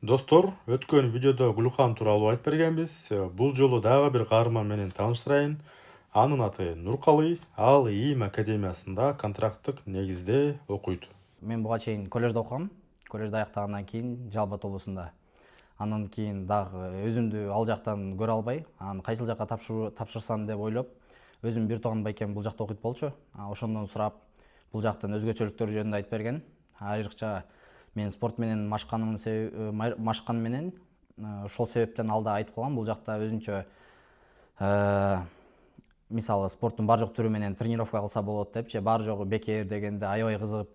Достор, өткөн видеодо Гүлхан тууралуу айтып бергенбиз. Бул жолу дагы бир каарман менен тааныштырайын. Анын аты Нуркалы, ал ИИМ академиясында контракттык негизде окуйт. Мен буга чейин коллежде окугам. Коллежди аяктагандан кийин Жалал Абад облусунда. Андан кийин дагы өзүмдү ал жактан көрө албай, анан кайсыл жакка тапшырсам деп ойлоп, өзүм бир тууган байкем бул жакта окуйт болчу. Ошондон сурап, бул жактын өзгөчөлүктөрү жөнүндө айтып берген. Айрыкча мен спорт менен машыккан менен ошол себептен алда айтып калгам, бул жакта өзүнчө мисалы спорттун бар жок түрү менен тренировка кылса болот депчи, бар жогу бекер дегенде аябай кызыгып,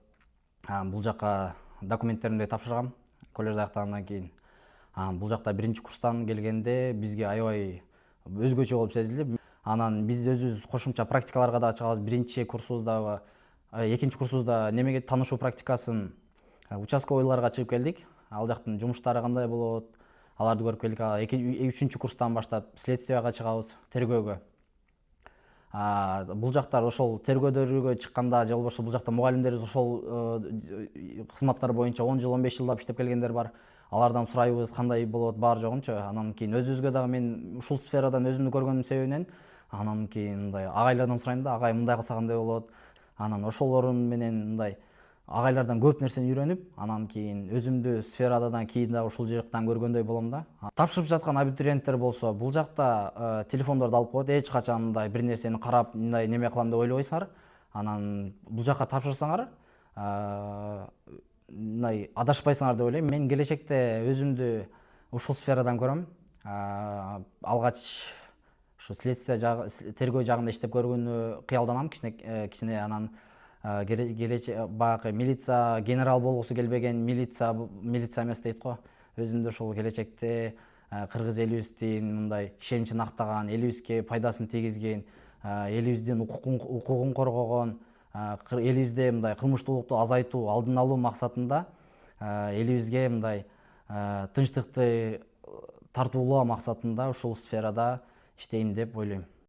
бул жакка документтеримди тапшыргам коллежди аяктагандан кийин. Бул жакта биринчи курстан келгенде бизге аябай өзгөчө болуп сезилди. Анан биз өзүбүз кошумча практикаларга да чыгабыз. Биринчи курсубузда, экинчи курсубузда немеге таанышуу практикасын участковыйларга чыгып келдик. Ал жактын жумуштары кандай болот, аларды көрүп келдик. Үчүнчү курстан баштап следствияга чыгабыз, тергөөгө. Бул жактар ошол тергөөдөргө чыкканда же болбосо бул жакта мугалимдерибиз ошол кызматтар боюнча 10 жыл 15 жылдап иштеп келгендер бар. Алардан сурайбыз кандай болот баары жогунчу. Анан кийин өзүбүзгө дагы мен ушул сферадан өзүмдү көргөнүм себебинен анан кийин мындай агайлардан сурайм да, агай мындай кылса кандай болот. Анан ошолорун менен мындай агайлардан көп нерсени үйрөнүп, анан кийин өзүмдү сферадан кийин дагы ушул жактан көргөндөй болом да. Тапшырып жаткан абитуриенттер болсо, бул жакта телефондорду алып коет, эч качан мындай бир нерсени карап, мындай неме кылам деп ойлобойсуңар. Анан бул жакка тапшырсаңар, мындай адашпайсыңар деп ойлойм. Мен келечекте өзүмдү ушул сферадан көрөм. Алгач ушу следствие тергөө жагында иштеп көргөнү кыялданам кичине. Анан баягы милиция генерал болгусу келбеген милиция эмес дейт го. Өзүмдү ушул келечекте кыргыз элибиздин мындай ишеничин актаган, элибизге пайдасын тийгизген, элибиздин укугун коргогон, элибизде мындай кылмыштуулукту азайтуу, алдын алуу максатында элибизге мындай тынчтыкты тартуулоо максатында ушул сферада иштейм деп ойлойм.